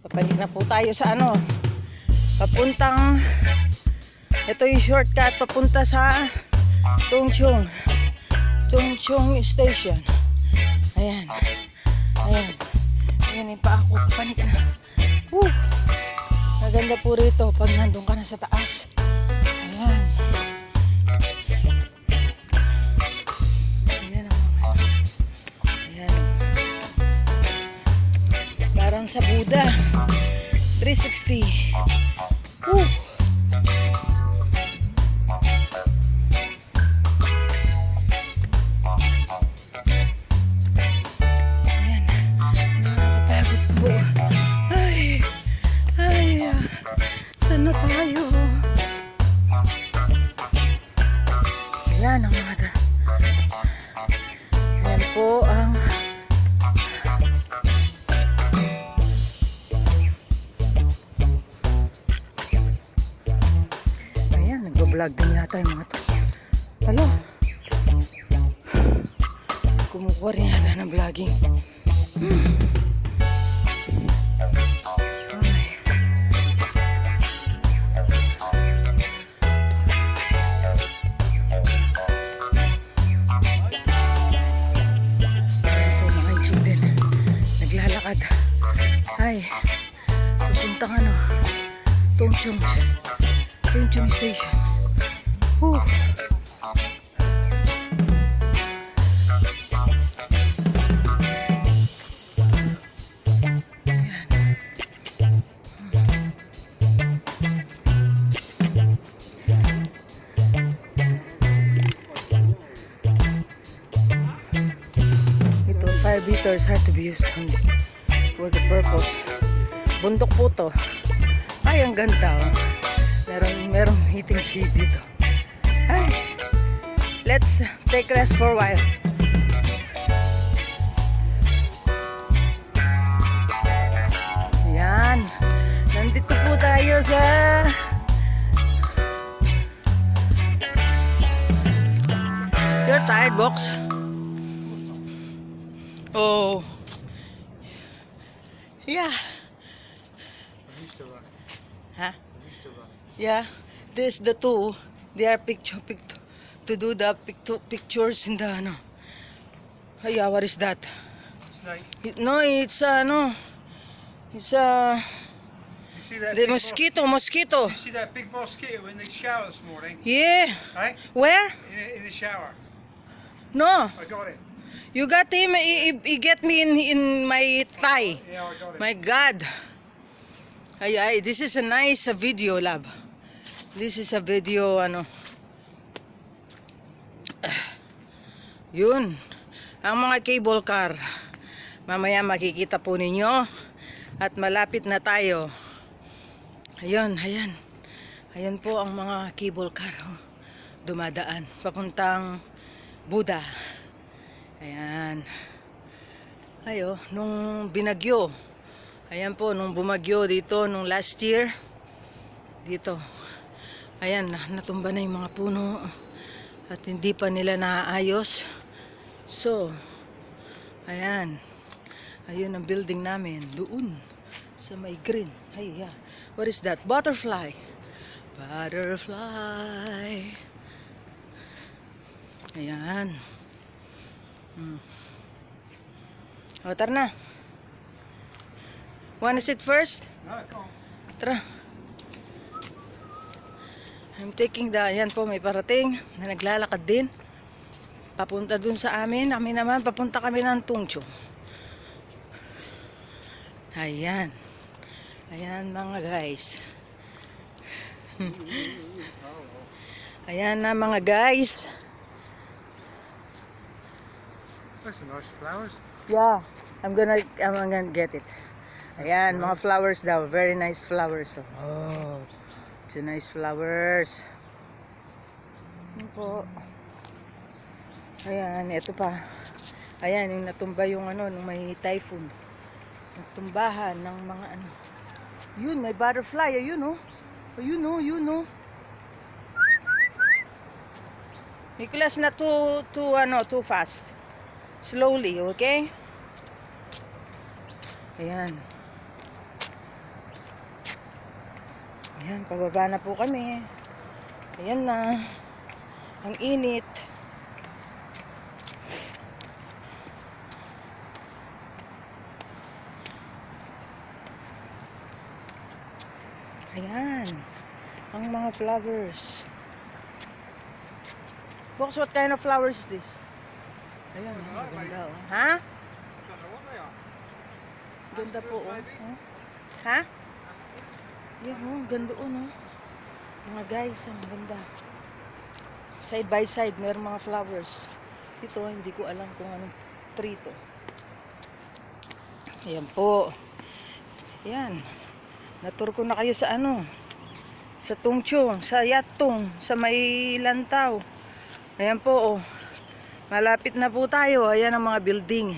Papalik na po tayo sa ano, papuntang, ito yung shortcut papunta sa Tung Chung Station. Ayan, ayan, ayan yung paa ko, panik na. Woo! Maganda po rito pag nandun ka na sa taas. Ayan. Ayan ang mga, ayan. Parang sa Buddha. 360. Woo! Ayan. Nakakapagod po. Ay. Ay. Saan na tayo? Ayan ang mga. Ayan po ang vlog din yata yung mga to. Hello. Kumukuha rin yata ng vlogging. Ito mga ichig din. Naglalakad. Ay. Pupuntang ano. Tung Chung Station. Whew. Ito, 5 liters have to be used for the purpose. Bundok po to. Ay, ang ganda. Merong heating sheet dito. Ay, let's take rest for a while. Ayan. Nandito po tayo sa You're tired, Box? Oh. Yeah. Huh? Yeah. This the two. They are to do the pictures in the ano. Hey, what is that? Snake. No, it's no. It's You see that the big mosquito. You see that big mosquito in the shower this morning? Yeah. Hey? Where? In the shower. No. I got it. You got him. He get me in my thigh. Yeah, I got it. My God. Ay, this is a nice video, lab. This is a video, ano. Yun. Ang mga cable car. Mamaya makikita po ninyo. At malapit na tayo. Ayun, ayan. Ayan po ang mga cable car. Oh. Dumadaan. Papuntang Buddha. Ayan. Ayo, nung binagyo. Ayan po, nung bumagyo dito, nung last year. Dito. Ayan, natumba na yung mga puno. At hindi pa nila naayos. So, ayan. Ayun ang building namin. Doon. Sa may green. Ay, yeah. What is that? Butterfly. Butterfly. Ayan. O, tara na. Wanna sit first? No, come on. Tara. I'm taking the, ayan po, may parating na naglalakad din. Papunta dun sa amin. Kami naman, papunta kami ng Tung Chung. Ayan. Ayan mga guys. Ayan na mga guys. That's some nice flowers. Yeah, I'm gonna get it. Ayan, mga flowers daw. Very nice flowers. Oh, it's a nice flowers. Ayan po. Ayan, ito pa. Ayan, yung natumba yung ano, nung may typhoon. Natumbahan ng mga ano. Yun, may butterfly. Ayun, oh. Ayun, oh, yun, oh. Nicholas, not too fast. Slowly, okay? Ayan. Ayan, pababa na po kami. Ayan na. Ang init. Ayan. Ang mga flowers. Box, what kind of flowers is this? Ayan, maganda oh. Ha? Don't know what they are. Ganda po oh. Maybe. Oh. Ha? Yan oh, ganda oh no. Mga guys, ang ganda. Side by side, mayroong mga flowers. Ito, hindi ko alam kung anong tree to. Ayan po. Ayan. Natur ko na kayo sa ano. Sa Tungchong, sa Yatong, sa may Lantaw. Ayan po oh. Malapit na po tayo. Ayan ang mga building.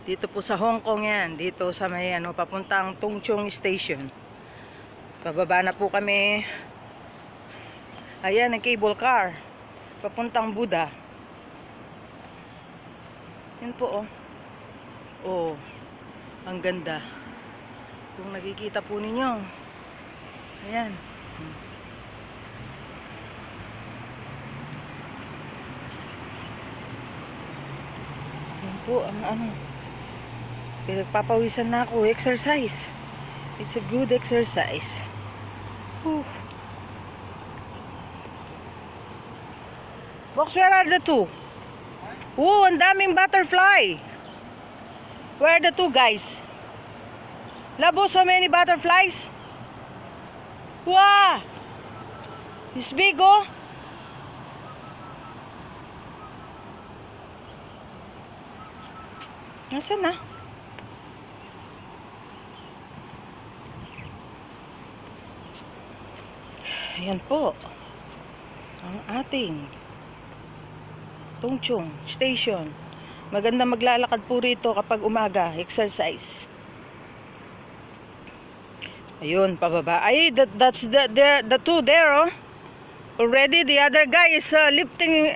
Dito po sa Hong Kong yan. Dito sa may ano, papuntang Tungchong Station. Pababa na po kami. Ayan ang cable car. Papuntang Buda. Yan po oh. Oh. Ang ganda. Kung nakikita po ninyo. Ayan. Yan po ang ano. Pinagpapawisan na ako. Exercise. It's a good exercise. Whew. Box, where are the two? Oh, ang daming butterfly. Where are the two guys? Labo, so many butterflies. Wow! It's big, oh. Nasaan na? Ayan po. Ang ating Tungchong Station. Maganda maglalakad po rito kapag umaga. Exercise. Ayun, pababa. Ay, that's the two there, oh. Already, the other guy is lifting.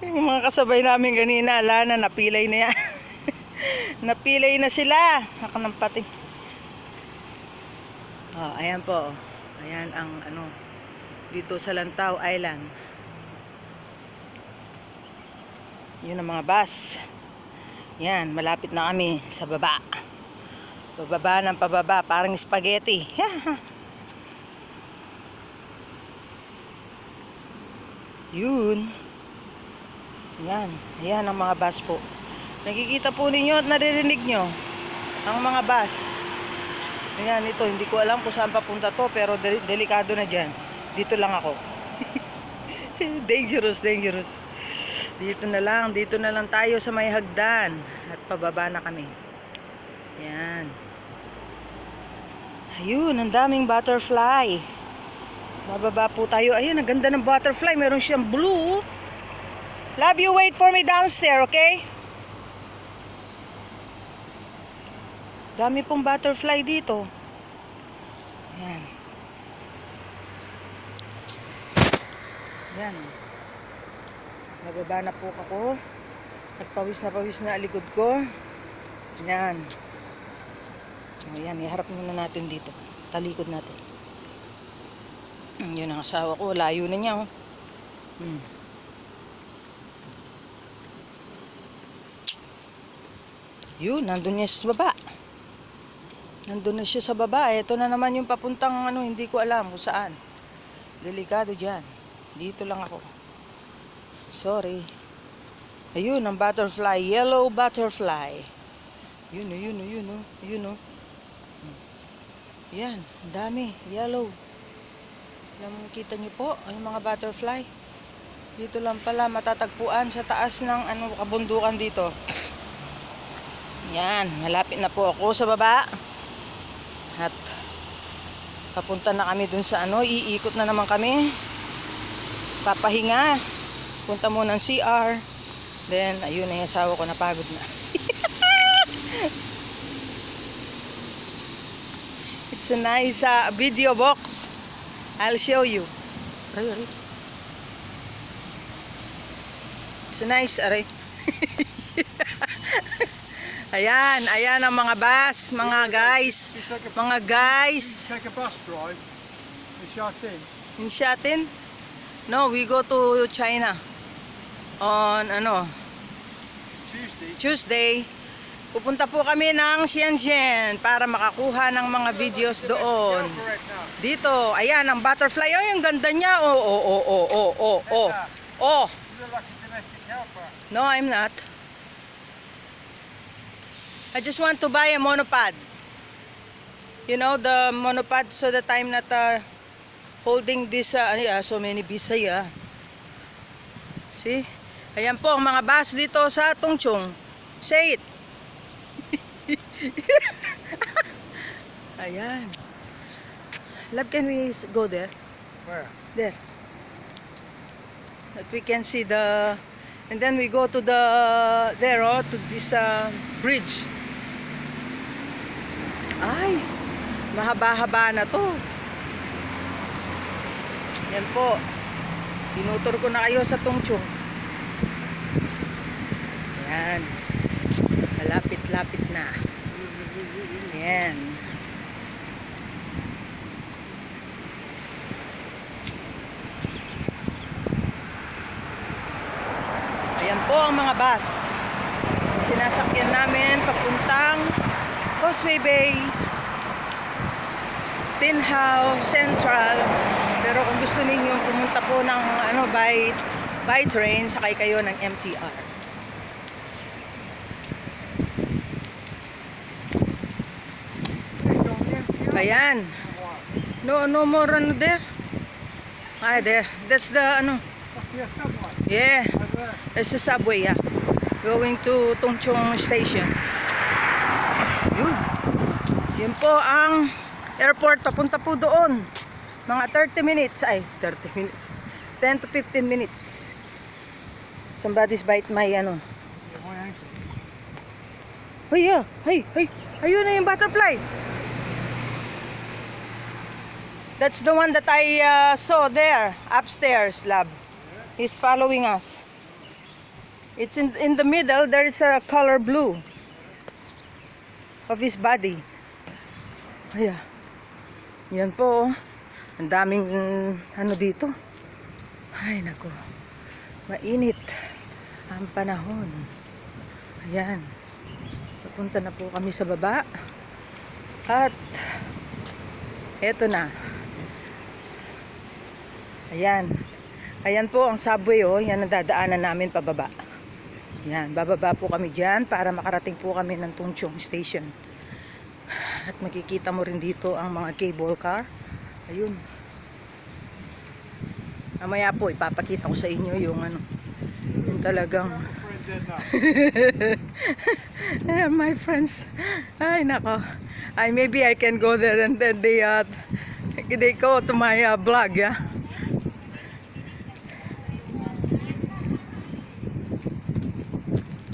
Yung mga kasabay namin kanina, ala na, napilay na yan. Napilay na sila. Ako ng pati. Oh, ayan po. Ayan ang ano, dito sa Lantaw Island. Yun ang mga bus. Yan, malapit na kami sa baba. Pababa ng pababa, parang spaghetti. Yun. Yan, ayan ang mga bus po. Nakikita po ninyo at naririnig nyo ang mga bus. Ayan, ito, hindi ko alam kung saan papunta to, pero delikado na dyan. Dito lang ako. Dangerous, dangerous. Dito na lang tayo sa may hagdan. At pababa na kami. Yan. Ayun, ang daming butterfly. Mababa po tayo. Ayun, ang ganda ng butterfly. Meron siyang blue. Love, you wait for me downstairs, okay? Dami pong butterfly dito. Yan. Yan. Nababa na po ako. Nagpawis na alikod ko. Yan. Ayan, iharap muna natin dito. Talikod natin. Yun ang asawa ko. Layo na niya, oh. Yun, nandun niya sa baba. Nandun na siya sa baba. Ito na naman yung papuntang ano, hindi ko alam kung saan. Delikado dyan. Dito lang ako. Sorry. Ayun, ang butterfly. Yellow butterfly. Yun, yun, yun, yun, yun, oh. Yan, dami. Yellow. Alam mo, kita niyo po, ang mga butterfly. Dito lang pala matatagpuan sa taas ng ano, kabundukan dito. Yan, malapit na po ako sa baba. At papunta na kami dun sa ano, iikot na naman kami. Papahinga. Punta muna ng CR. Then, ayun na yung asawa ko, napagod na. It's a nice video box. I'll show you. Aray, aray. It's a nice, aray. Ayan, ayan ang mga bus, mga guys. Mga guys. Take a bus drive in Shatin. In Shatin? No, we go to China. On Tuesday. Pupunta po kami ng Shenzhen para makakuha ng mga videos doon. Dito, ayan ang butterfly. Oh, yung ganda niya. Oh. You look like a domestic helper. No, I'm not. I just want to buy a monopod. You know, the monopod so that I'm not holding this, so many bees here. See? Ayan po ang mga bus dito sa Tongchong. Say it. Ayan. Love, can we go there? Where? There. That we can see the... And then we go to the... There, to this bridge. Ay, mahaba-haba na to. Yan po. Tinutur ko na kayo sa Tongchong. Yan. Malapit-lapit na. Yan. Ayan po ang mga bus. Sinasakyan namin papuntang Causeway Bay, Tin Hau, Central. Pero kung gusto niyo pumunta po ng by train, sakay kayo ng MTR. Ayan. No more there. There. That's the Yeah, subway. Yeah. Over there. It's the subway, yeah. Going to Tongchong Station. Yun. Yun po ang airport. Papunta po doon. Mga 30 minutes. Ay, 30 minutes. 10 to 15 minutes. Somebody's bite my Yeah, my ankle. Hey, yeah. Hey. Ayun na yung butterfly. That's the one that I saw there. Upstairs, lab. He's following us. It's in the middle. There is a color blue of his body. Ayan. Yan po. Ang daming dito. Ay nako. Mainit ang panahon. Ayan. Papunta na po kami sa baba. At eto na. Ayan. Ayan po ang subway, yan ang dadaanan namin pababa. Yan, bababa po kami dyan para makarating po kami ng Tongchong Station. At makikita mo rin dito ang mga cable car. Ayun. Mamaya po ipapakita ko sa inyo yung yung talagang my friends. Ay nako. Maybe I can go there and then they go to my blog, yeah.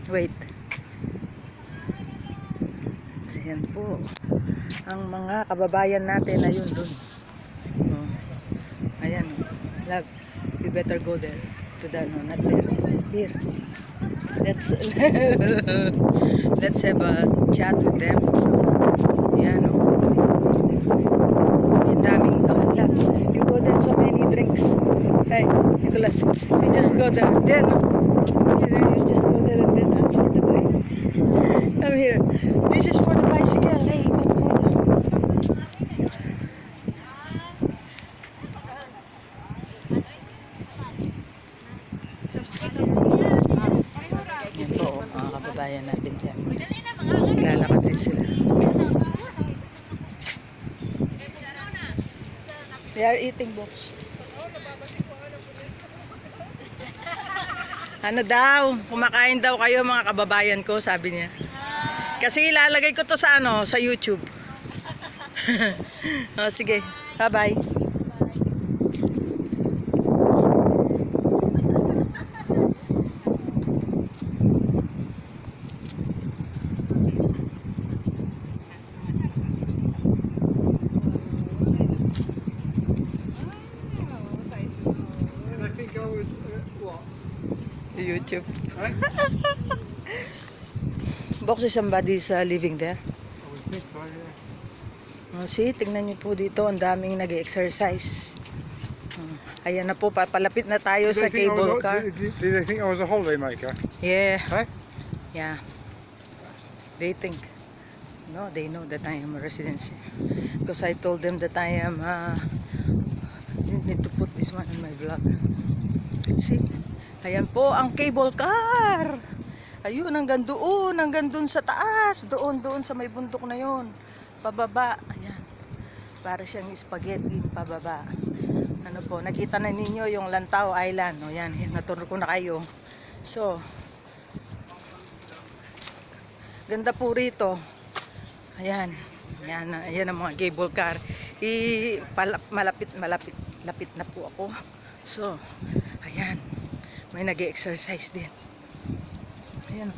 Wait. Ayan po. Ang mga kababayan natin ayun dun. Ayan. Love, you better go there. To the, not there. Here. Let's have a chat with them. Ayan. Yung daming, love, you go there, so many drinks. Hey, Nicholas, you just go there. There, you just go there and then ask for the drink. Come here. This is for the bicycle. Hey, come here. Yan po, mga kababayan natin dyan. Naglalakad din sila. They are eating books. Ano daw, kumakain daw kayo mga kababayan ko, sabi niya. Kasi ilalagay ko to sa sa YouTube. Sige, bye-bye. And I think I was, what? YouTube. Eh? Box, somebody's living there. I would think so, yeah. Oh, see, tingnan nyo po dito, ang daming nag-exercise. Ayan na po, papalapit na tayo sa cable car. Did they think I was a holiday maker? Yeah. Hey? Yeah. They think. No, they know that I am a resident here. Because I told them that I am need to put this one in my vlog. See? Ayan po ang cable car. Ayun, hanggang doon sa taas. Doon sa may bundok na yon. Pababa. Ayan. Para siyang spaghetti pababa. Ano po, nakita na ninyo yung Lantau Island. O yan, naturo ko na kayo. So, ganda po rito. Ayan. Ayan ang mga cable car. Malapit na po ako. So, ayan. May nag-exercise din. Ayan.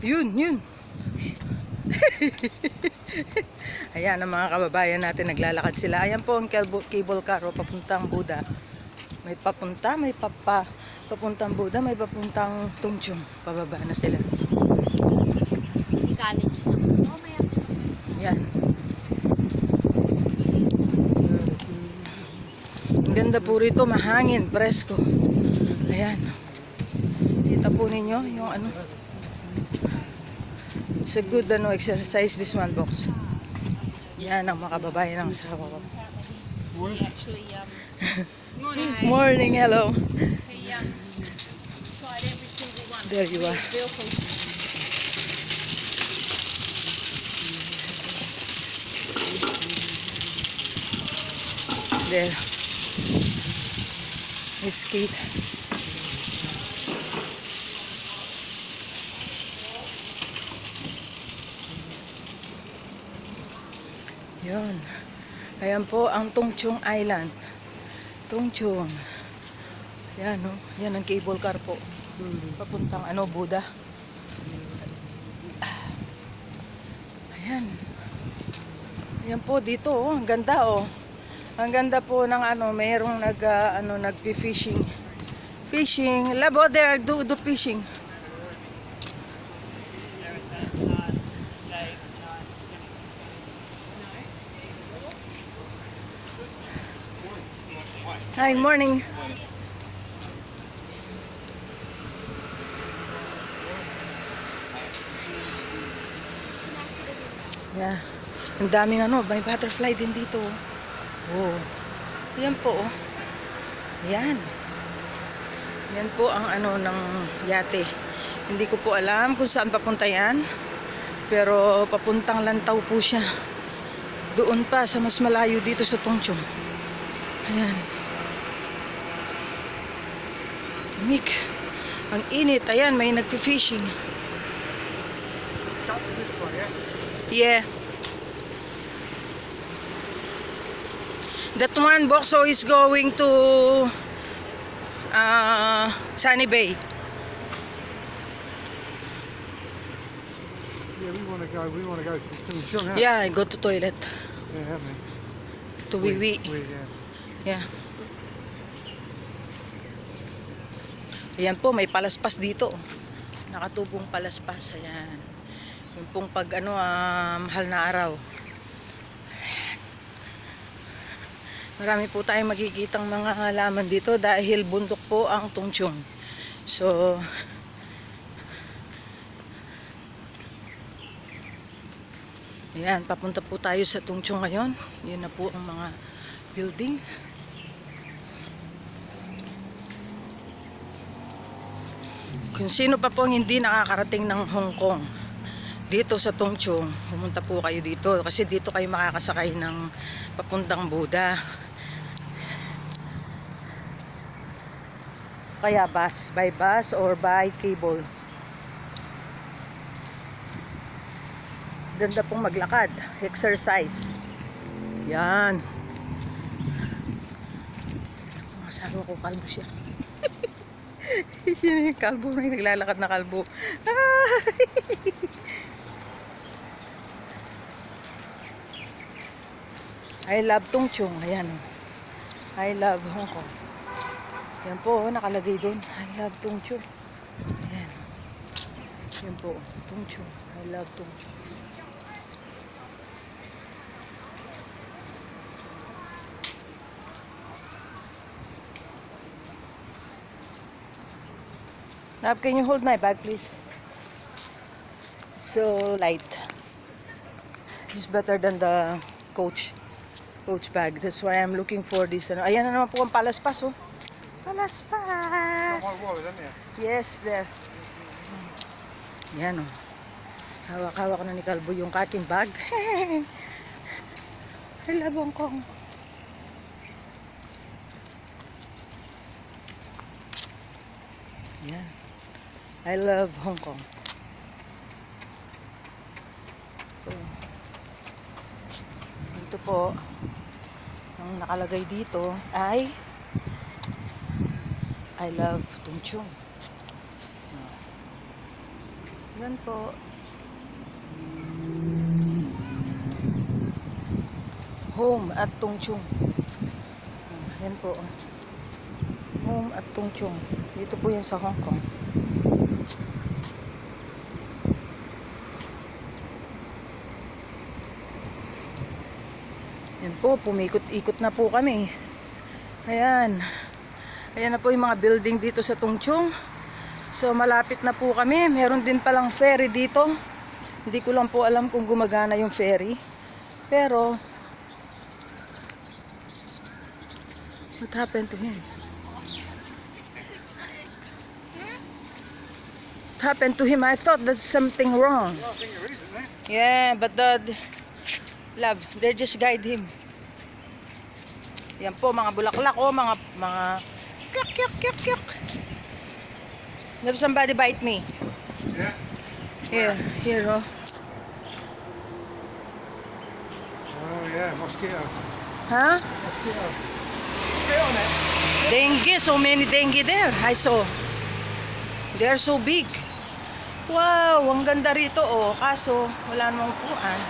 Yun. Ayan ang mga kababayan natin, naglalakad sila. Ayan po ang cable car o papuntang Buda. May papuntang Buda, may papuntang Tungchung. Pababa na sila. College na. Oh, maya. Yan. Ang ganda po rito, mahangin, presko. Ayan. Kita po ninyo yung ano. It's a good exercise, this one, Box. Yan ang mga kababayan ng asawa ko. We actually Morning, hello. he tried every single one. There you are. There. Miss Kate. Yun. Ayan po ang Tungchung Island. Tungchung. Yan, no? Yan ang cable car po. Papuntang Buda. Ayan. Ayan po dito, oh. Ang ganda, oh. Ang ganda po ng mayroong nagpi-fishing. Fishing. Labo there, do fishing. Hi, morning. Yeah. Ang daming may butterfly din dito. Oh. Yan po, oh. Yan. Yan po ang ng yate. Hindi ko po alam kung saan papunta yan. Pero papuntang Lantau po siya. Doon pa sa mas malayo dito sa Tungchung. Ayan. Mik. Ang init. Ayan, may nagpi-fishing. Yeah. That one Boxo is going to Sunny Bay. Yeah, we want to go to Tungchung, huh? Yeah, I go to toilet. Yeah, haven't we? To wee-wee. Yeah. Yeah. Ayan po, may palaspas dito. Nakatubong palaspas. Ayan. Yung pong pag mahal na araw. Ayan. Marami po tayong makikitang mga halaman dito dahil bundok po ang Tungchung. So, ayan, papunta po tayo sa Tungchung ngayon. Yun na po ang mga building. Kung sino pa po ang hindi nakakarating ng Hong Kong dito sa Tungchung, pumunta po kayo dito kasi dito kayo makakasakay ng papuntang Buda. Kaya by bus or by cable. Ganda pong maglakad, exercise. Yan. Ang asawa ko, kalbo siya. Yun yung kalbo, may naglalakad na kalbo. I love Tungchung. Ayan. I love Hong Kong. Yan po, nakalagay doon. I love Tungchung. Ayan. Yan po. Tungchung. I love Tungchung. Nap, can you hold my bag, please? So light. It's better than the coach bag. That's why I'm looking for this. Ano. Ayan na naman po ang palaspas, oh. Palaspas! My wallet, haven't you? Yes, there. Yan, oh. Hawak-hawak na ni Kalbo yung aking bag. I love Hong Kong. Yan. I love Hong Kong. Dito po, ang nakalagay dito ay I love Tungchung. Yan po. Home at Tungchung. Yan po. Home at Tungchung. Dito po yan sa Hong Kong. Yan po, pumikot-ikot na po kami. Ayan. Ayan na po yung mga building dito sa Tungchung. So malapit na po kami. Meron din palang ferry dito. Hindi ko lang po alam kung gumagana yung ferry. Pero what happened to him? What happened to him? I thought that's something wrong. Well, I think there is, isn't there? Yeah, but love, they just guide him. Yan po, mga bulaklak, oh, mga kyok, kyok, kyok, kyok. Have somebody bite me? Yeah. Here, oh. Oh yeah, mosquito. Huh? Mosquito. Spit on it. Dengue, so many dengue there. I saw. They are so big. Wow, ang ganda rito, oh. Kaso, wala namang upuan.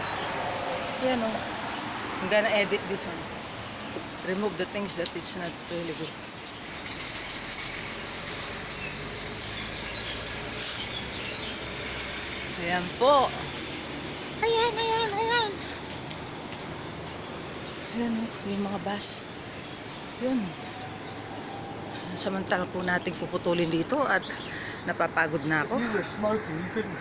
Yan, oh. I'm gonna edit this one. Remove the things that is not really good. Ayan po. Ayan, ayan, ayan. Ayan, oh, yung mga bus. Yun. Samantala po natin puputulin dito at napapagod na ako. If you were smoking, you couldn't